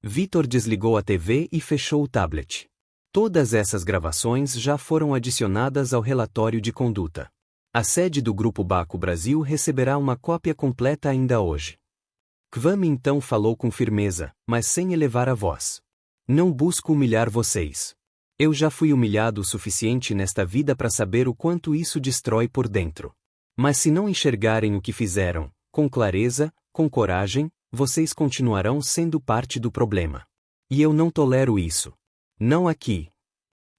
Vitor desligou a TV e fechou o tablet. Todas essas gravações já foram adicionadas ao relatório de conduta. A sede do Grupo Baco Brasil receberá uma cópia completa ainda hoje. Kwame então falou com firmeza, mas sem elevar a voz. Não busco humilhar vocês. Eu já fui humilhado o suficiente nesta vida para saber o quanto isso destrói por dentro. Mas se não enxergarem o que fizeram, com clareza, com coragem, vocês continuarão sendo parte do problema. E eu não tolero isso. Não aqui.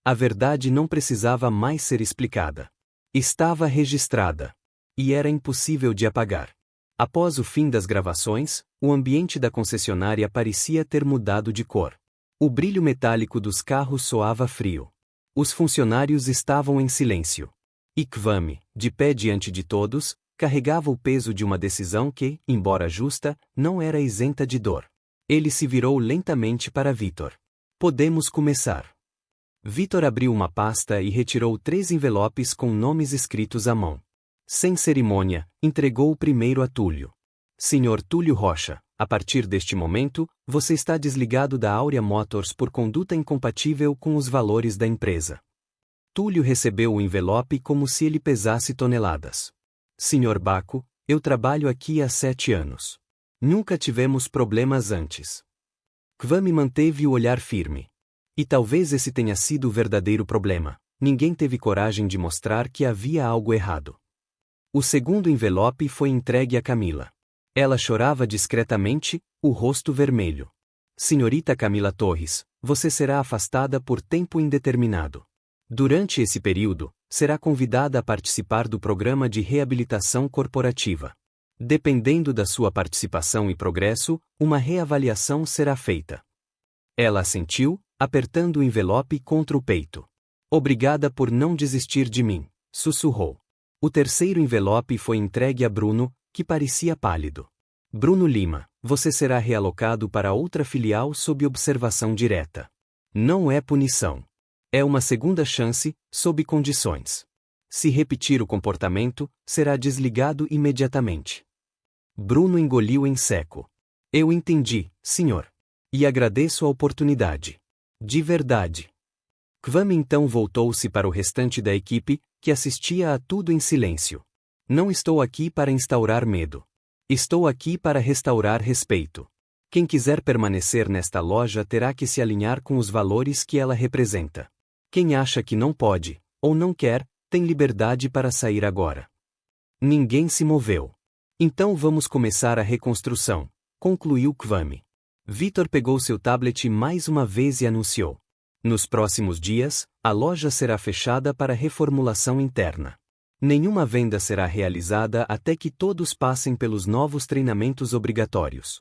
A verdade não precisava mais ser explicada. Estava registrada. E era impossível de apagar. Após o fim das gravações, o ambiente da concessionária parecia ter mudado de cor. O brilho metálico dos carros soava frio. Os funcionários estavam em silêncio. E Kwame, de pé diante de todos, carregava o peso de uma decisão que, embora justa, não era isenta de dor. Ele se virou lentamente para Vitor. Podemos começar. Vitor abriu uma pasta e retirou 3 envelopes com nomes escritos à mão. Sem cerimônia, entregou o primeiro a Túlio. Sr. Túlio Rocha, a partir deste momento, você está desligado da Áurea Motors por conduta incompatível com os valores da empresa. Túlio recebeu o envelope como se ele pesasse toneladas. Sr. Baco, eu trabalho aqui há 7 anos. Nunca tivemos problemas antes. Kwame manteve o olhar firme. E talvez esse tenha sido o verdadeiro problema. Ninguém teve coragem de mostrar que havia algo errado. O segundo envelope foi entregue a Camila. Ela chorava discretamente, o rosto vermelho. Senhorita Camila Torres, você será afastada por tempo indeterminado. Durante esse período, será convidada a participar do programa de reabilitação corporativa. Dependendo da sua participação e progresso, uma reavaliação será feita. Ela assentiu, apertando o envelope contra o peito. Obrigada por não desistir de mim, sussurrou. O terceiro envelope foi entregue a Bruno, que parecia pálido. Bruno Lima, você será realocado para outra filial sob observação direta. Não é punição. É uma segunda chance, sob condições. Se repetir o comportamento, será desligado imediatamente. Bruno engoliu em seco. Eu entendi, senhor. E agradeço a oportunidade. De verdade. Kwame então voltou-se para o restante da equipe, que assistia a tudo em silêncio. Não estou aqui para instaurar medo. Estou aqui para restaurar respeito. Quem quiser permanecer nesta loja terá que se alinhar com os valores que ela representa. Quem acha que não pode, ou não quer, tem liberdade para sair agora. Ninguém se moveu. Então vamos começar a reconstrução, concluiu Kwame. Vitor pegou seu tablet mais uma vez e anunciou. Nos próximos dias, a loja será fechada para reformulação interna. Nenhuma venda será realizada até que todos passem pelos novos treinamentos obrigatórios.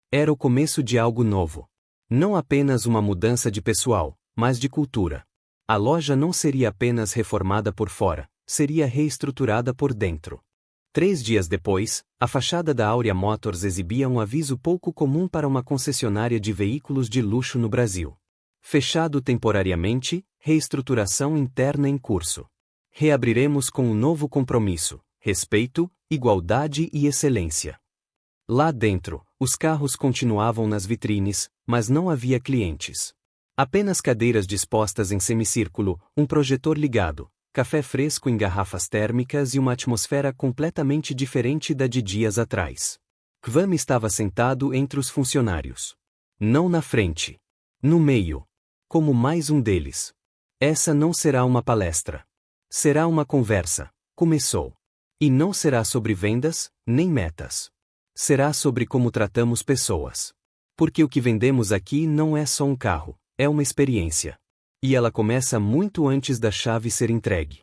Era o começo de algo novo. Não apenas uma mudança de pessoal, mas de cultura. A loja não seria apenas reformada por fora, seria reestruturada por dentro. 3 dias depois, a fachada da Áurea Motors exibia um aviso pouco comum para uma concessionária de veículos de luxo no Brasil. Fechado temporariamente, reestruturação interna em curso. Reabriremos com um novo compromisso, respeito, igualdade e excelência. Lá dentro, os carros continuavam nas vitrines, mas não havia clientes. Apenas cadeiras dispostas em semicírculo, um projetor ligado, café fresco em garrafas térmicas e uma atmosfera completamente diferente da de dias atrás. Kwame estava sentado entre os funcionários. Não na frente. No meio. Como mais um deles. Essa não será uma palestra. Será uma conversa. Começou. E não será sobre vendas, nem metas. Será sobre como tratamos pessoas. Porque o que vendemos aqui não é só um carro, é uma experiência. E ela começa muito antes da chave ser entregue.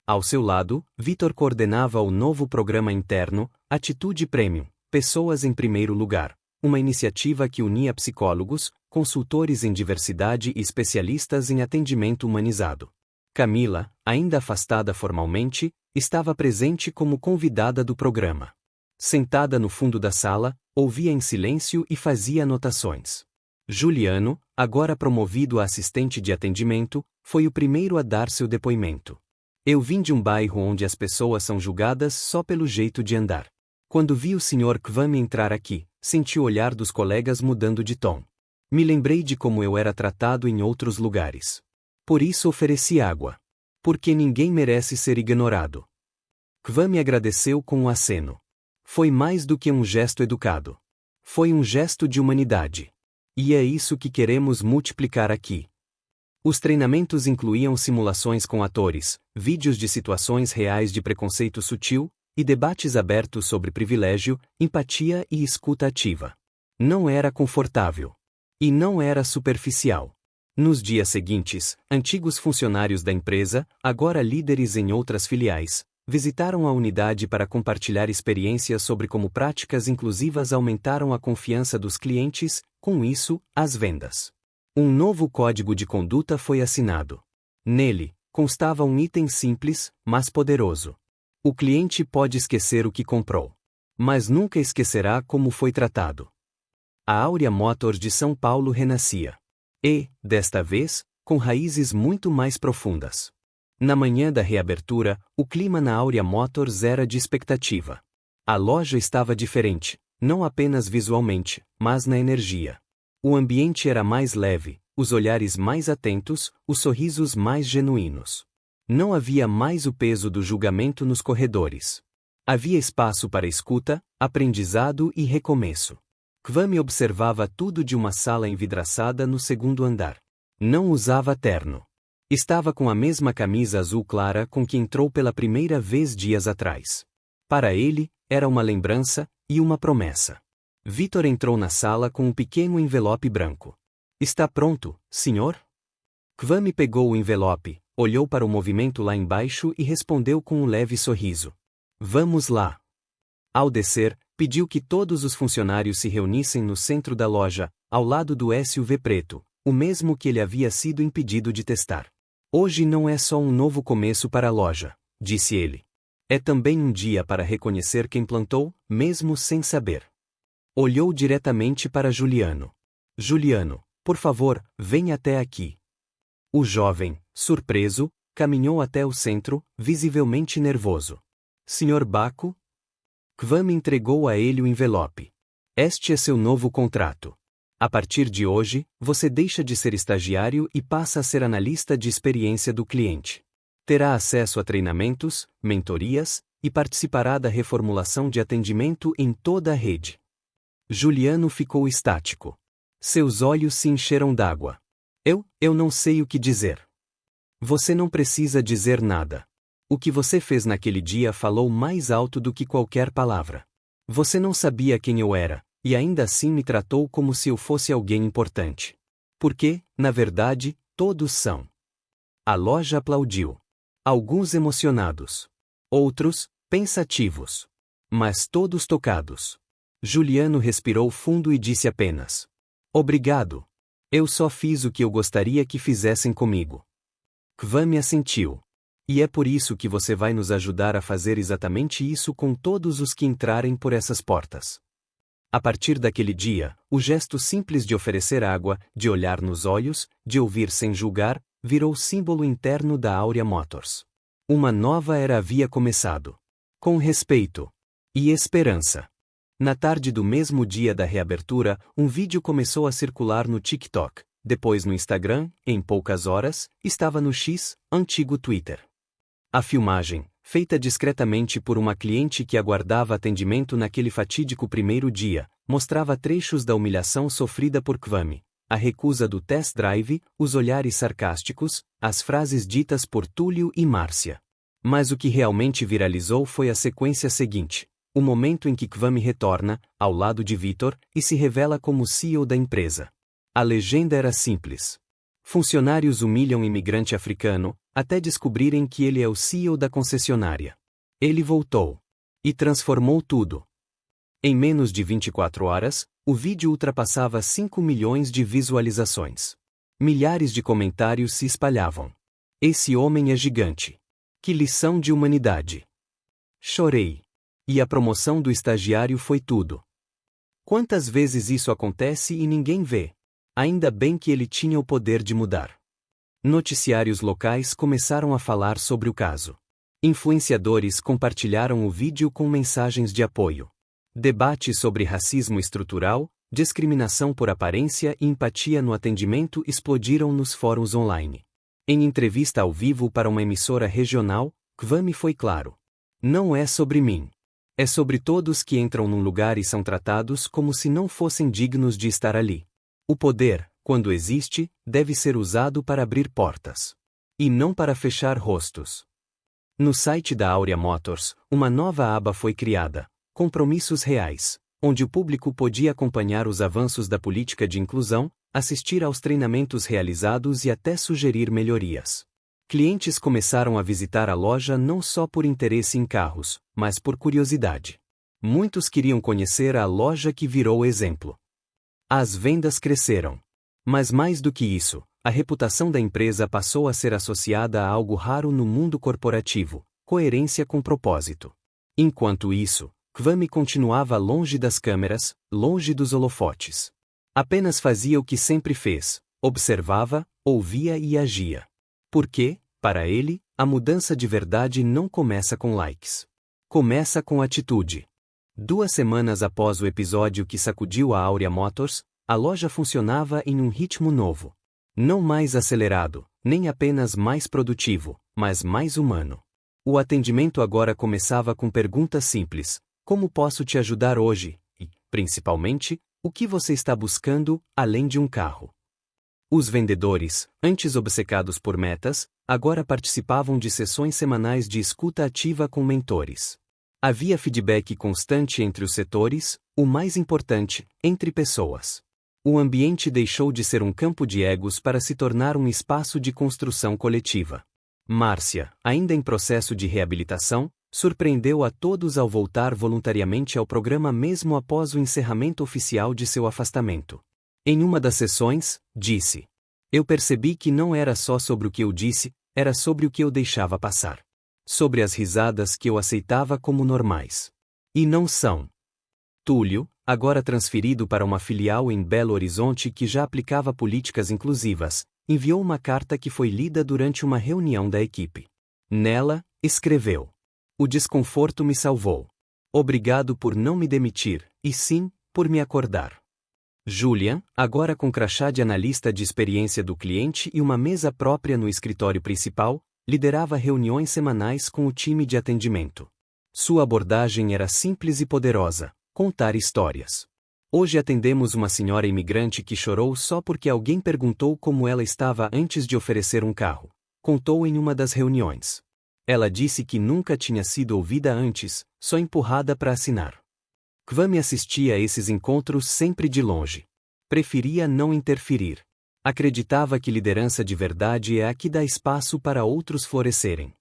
Ao seu lado, Vitor coordenava o novo programa interno, Atitude Premium, Pessoas em Primeiro Lugar, uma iniciativa que unia psicólogos, consultores em diversidade e especialistas em atendimento humanizado. Camila, ainda afastada formalmente, estava presente como convidada do programa. Sentada no fundo da sala, ouvia em silêncio e fazia anotações. Juliano, agora promovido a assistente de atendimento, foi o primeiro a dar seu depoimento. Eu vim de um bairro onde as pessoas são julgadas só pelo jeito de andar. Quando vi o Sr. Kwame entrar aqui, senti o olhar dos colegas mudando de tom. Me lembrei de como eu era tratado em outros lugares. Por isso ofereci água. Porque ninguém merece ser ignorado. Kwame agradeceu com um aceno. Foi mais do que um gesto educado. Foi um gesto de humanidade. E é isso que queremos multiplicar aqui. Os treinamentos incluíam simulações com atores, vídeos de situações reais de preconceito sutil, e debates abertos sobre privilégio, empatia e escuta ativa. Não era confortável. E não era superficial. Nos dias seguintes, antigos funcionários da empresa, agora líderes em outras filiais, visitaram a unidade para compartilhar experiências sobre como práticas inclusivas aumentaram a confiança dos clientes, com isso, as vendas. Um novo código de conduta foi assinado. Nele, constava um item simples, mas poderoso. O cliente pode esquecer o que comprou, mas nunca esquecerá como foi tratado. A Áurea Motors de São Paulo renascia. E, desta vez, com raízes muito mais profundas. Na manhã da reabertura, o clima na Áurea Motors era de expectativa. A loja estava diferente, não apenas visualmente, mas na energia. O ambiente era mais leve, os olhares mais atentos, os sorrisos mais genuínos. Não havia mais o peso do julgamento nos corredores. Havia espaço para escuta, aprendizado e recomeço. Kwame observava tudo de uma sala envidraçada no segundo andar. Não usava terno. Estava com a mesma camisa azul clara com que entrou pela primeira vez dias atrás. Para ele, era uma lembrança e uma promessa. Vitor entrou na sala com um pequeno envelope branco. Está pronto, senhor? Kwame pegou o envelope, olhou para o movimento lá embaixo e respondeu com um leve sorriso. Vamos lá. Ao descer, pediu que todos os funcionários se reunissem no centro da loja, ao lado do SUV preto, o mesmo que ele havia sido impedido de testar. Hoje não é só um novo começo para a loja, disse ele. É também um dia para reconhecer quem plantou, mesmo sem saber. Olhou diretamente para Juliano. Juliano, por favor, venha até aqui. O jovem, surpreso, Caminhou até o centro, visivelmente nervoso. Sr. Baco? Kwame entregou a ele o envelope. Este é seu novo contrato. A partir de hoje, você deixa de ser estagiário e passa a ser analista de experiência do cliente. Terá acesso a treinamentos, mentorias, e participará da reformulação de atendimento em toda a rede. Juliano ficou estático. Seus olhos se encheram d'água. Eu não sei o que dizer. Você não precisa dizer nada. O que você fez naquele dia falou mais alto do que qualquer palavra. Você não sabia quem eu era, e ainda assim me tratou como se eu fosse alguém importante. Porque, na verdade, todos são. A loja aplaudiu. Alguns emocionados. Outros, pensativos. Mas todos tocados. Juliano respirou fundo e disse apenas: obrigado. Eu só fiz o que eu gostaria que fizessem comigo. Kwame assentiu. E é por isso que você vai nos ajudar a fazer exatamente isso com todos os que entrarem por essas portas. A partir daquele dia, o gesto simples de oferecer água, de olhar nos olhos, de ouvir sem julgar, virou símbolo interno da Áurea Motors. Uma nova era havia começado. Com respeito e esperança. Na tarde do mesmo dia da reabertura, um vídeo começou a circular no TikTok, depois no Instagram, em poucas horas, estava no X, antigo Twitter. A filmagem, feita discretamente por uma cliente que aguardava atendimento naquele fatídico primeiro dia, mostrava trechos da humilhação sofrida por Kwame, a recusa do test drive, os olhares sarcásticos, as frases ditas por Túlio e Márcia. Mas o que realmente viralizou foi a sequência seguinte. O momento em que Kwame retorna, ao lado de Vitor, e se revela como CEO da empresa. A legenda era simples. Funcionários humilham imigrante africano, até descobrirem que ele é o CEO da concessionária. Ele voltou. E transformou tudo. Em menos de 24 horas, o vídeo ultrapassava 5 milhões de visualizações. Milhares de comentários se espalhavam. Esse homem é gigante. Que lição de humanidade. Chorei. E a promoção do estagiário foi tudo. Quantas vezes isso acontece e ninguém vê? Ainda bem que ele tinha o poder de mudar. Noticiários locais começaram a falar sobre o caso. Influenciadores compartilharam o vídeo com mensagens de apoio. Debates sobre racismo estrutural, discriminação por aparência e empatia no atendimento explodiram nos fóruns online. Em entrevista ao vivo para uma emissora regional, Kwame foi claro. Não é sobre mim. É sobre todos que entram num lugar e são tratados como se não fossem dignos de estar ali. O poder, quando existe, deve ser usado para abrir portas. E não para fechar rostos. No site da Áurea Motors, uma nova aba foi criada, Compromissos Reais, onde o público podia acompanhar os avanços da política de inclusão, assistir aos treinamentos realizados e até sugerir melhorias. Clientes começaram a visitar a loja não só por interesse em carros, mas por curiosidade. Muitos queriam conhecer a loja que virou exemplo. As vendas cresceram. Mas mais do que isso, a reputação da empresa passou a ser associada a algo raro no mundo corporativo: coerência com propósito. Enquanto isso, Kwame continuava longe das câmeras, longe dos holofotes. Apenas fazia o que sempre fez: observava, ouvia e agia. Porque, para ele, a mudança de verdade não começa com likes. Começa com atitude. 2 semanas após o episódio que sacudiu a Áurea Motors, a loja funcionava em um ritmo novo. Não mais acelerado, nem apenas mais produtivo, mas mais humano. O atendimento agora começava com perguntas simples: como posso te ajudar hoje? E, principalmente, o que você está buscando, além de um carro? Os vendedores, antes obcecados por metas, agora participavam de sessões semanais de escuta ativa com mentores. Havia feedback constante entre os setores, o mais importante, entre pessoas. O ambiente deixou de ser um campo de egos para se tornar um espaço de construção coletiva. Márcia, ainda em processo de reabilitação, surpreendeu a todos ao voltar voluntariamente ao programa mesmo após o encerramento oficial de seu afastamento. Em uma das sessões, disse: eu percebi que não era só sobre o que eu disse, era sobre o que eu deixava passar. Sobre as risadas que eu aceitava como normais. E não são. Túlio, agora transferido para uma filial em Belo Horizonte que já aplicava políticas inclusivas, enviou uma carta que foi lida durante uma reunião da equipe. Nela, escreveu: "O desconforto me salvou. Obrigado por não me demitir, e sim, por me acordar." Julian, agora com crachá de analista de experiência do cliente e uma mesa própria no escritório principal, liderava reuniões semanais com o time de atendimento. Sua abordagem era simples e poderosa: contar histórias. Hoje atendemos uma senhora imigrante que chorou só porque alguém perguntou como ela estava antes de oferecer um carro, contou em uma das reuniões. Ela disse que nunca tinha sido ouvida antes, só empurrada para assinar. Kwame assistia a esses encontros sempre de longe. Preferia não interferir. Acreditava que liderança de verdade é a que dá espaço para outros florescerem.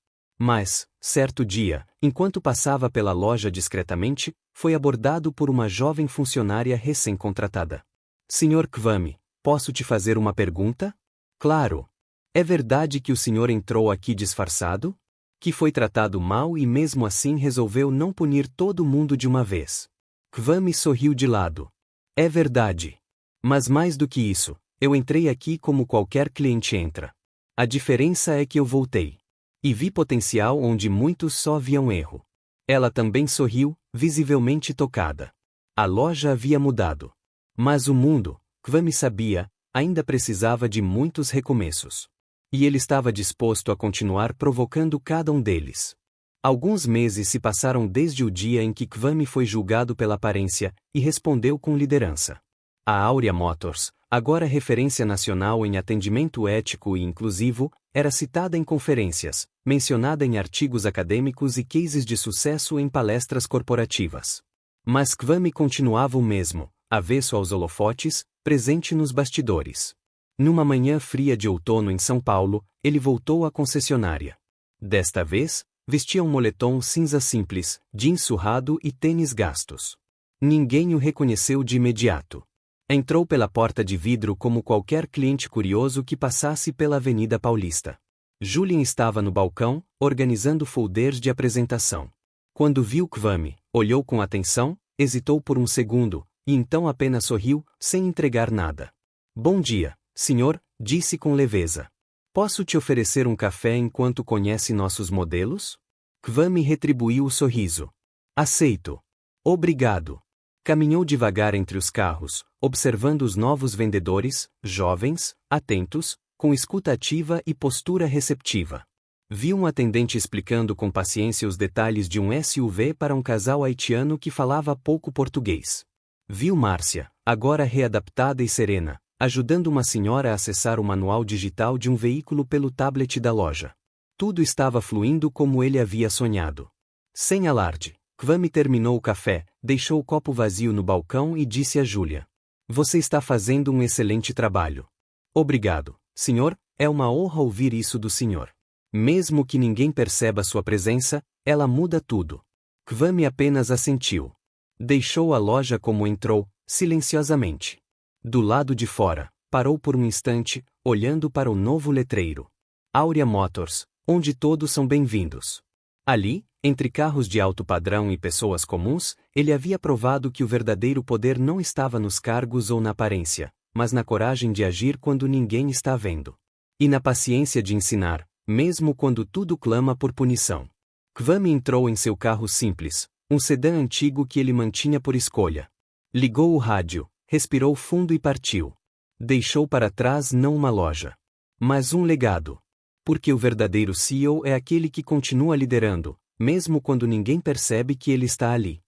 Mas, certo dia, enquanto passava pela loja discretamente, foi abordado por uma jovem funcionária recém-contratada. "Sr. Kwame, posso te fazer uma pergunta?" "Claro. É verdade que o senhor entrou aqui disfarçado? Que foi tratado mal e mesmo assim resolveu não punir todo mundo de uma vez?" Kwame sorriu de lado. "É verdade. Mas mais do que isso, eu entrei aqui como qualquer cliente entra. A diferença é que eu voltei. E vi potencial onde muitos só viam erro." Ela também sorriu, visivelmente tocada. A loja havia mudado. Mas o mundo, Kwame sabia, ainda precisava de muitos recomeços. E ele estava disposto a continuar provocando cada um deles. Alguns meses se passaram desde o dia em que Kwame foi julgado pela aparência e respondeu com liderança. A Aurea Motors, agora referência nacional em atendimento ético e inclusivo, era citada em conferências, mencionada em artigos acadêmicos e cases de sucesso em palestras corporativas. Mas Kwame continuava o mesmo, avesso aos holofotes, presente nos bastidores. Numa manhã fria de outono em São Paulo, ele voltou à concessionária. Desta vez, vestia um moletom cinza simples, jeans surrado e tênis gastos. Ninguém o reconheceu de imediato. Entrou pela porta de vidro como qualquer cliente curioso que passasse pela Avenida Paulista. Julian estava no balcão, organizando folders de apresentação. Quando viu Kwame, olhou com atenção, hesitou por um segundo, e então apenas sorriu, sem entregar nada. "Bom dia, senhor", disse com leveza. "Posso te oferecer um café enquanto conhece nossos modelos?" Kwame retribuiu o sorriso. "Aceito. Obrigado." Caminhou devagar entre os carros, observando os novos vendedores, jovens, atentos, com escuta ativa e postura receptiva. Viu um atendente explicando com paciência os detalhes de um SUV para um casal haitiano que falava pouco português. Viu Márcia, agora readaptada e serena, ajudando uma senhora a acessar o manual digital de um veículo pelo tablet da loja. Tudo estava fluindo como ele havia sonhado. Sem alarde, Kwame terminou o café, deixou o copo vazio no balcão e disse a Julia: "Você está fazendo um excelente trabalho." "Obrigado, senhor, é uma honra ouvir isso do senhor." Mesmo que ninguém perceba sua presença, ela muda tudo. Kwame apenas assentiu. Deixou a loja como entrou, silenciosamente. Do lado de fora, parou por um instante, olhando para o novo letreiro. Aurea Motors, onde todos são bem-vindos. Ali, entre carros de alto padrão e pessoas comuns, ele havia provado que o verdadeiro poder não estava nos cargos ou na aparência, mas na coragem de agir quando ninguém está vendo. E na paciência de ensinar, mesmo quando tudo clama por punição. Kwame entrou em seu carro simples, um sedã antigo que ele mantinha por escolha. Ligou o rádio, respirou fundo e partiu. Deixou para trás não uma loja, mas um legado. Porque o verdadeiro CEO é aquele que continua liderando, mesmo quando ninguém percebe que ele está ali.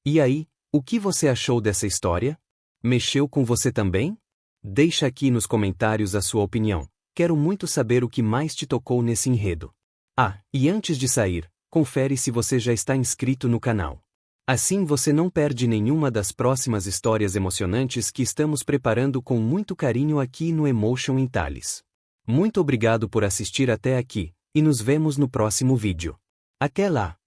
E aí, o que você achou dessa história? Mexeu com você também? Deixa aqui nos comentários a sua opinião. Quero muito saber o que mais te tocou nesse enredo. Ah, e antes de sair, confere se você já está inscrito no canal. Assim você não perde nenhuma das próximas histórias emocionantes que estamos preparando com muito carinho aqui no Emotion in Tales. Muito obrigado por assistir até aqui, e nos vemos no próximo vídeo. Até lá!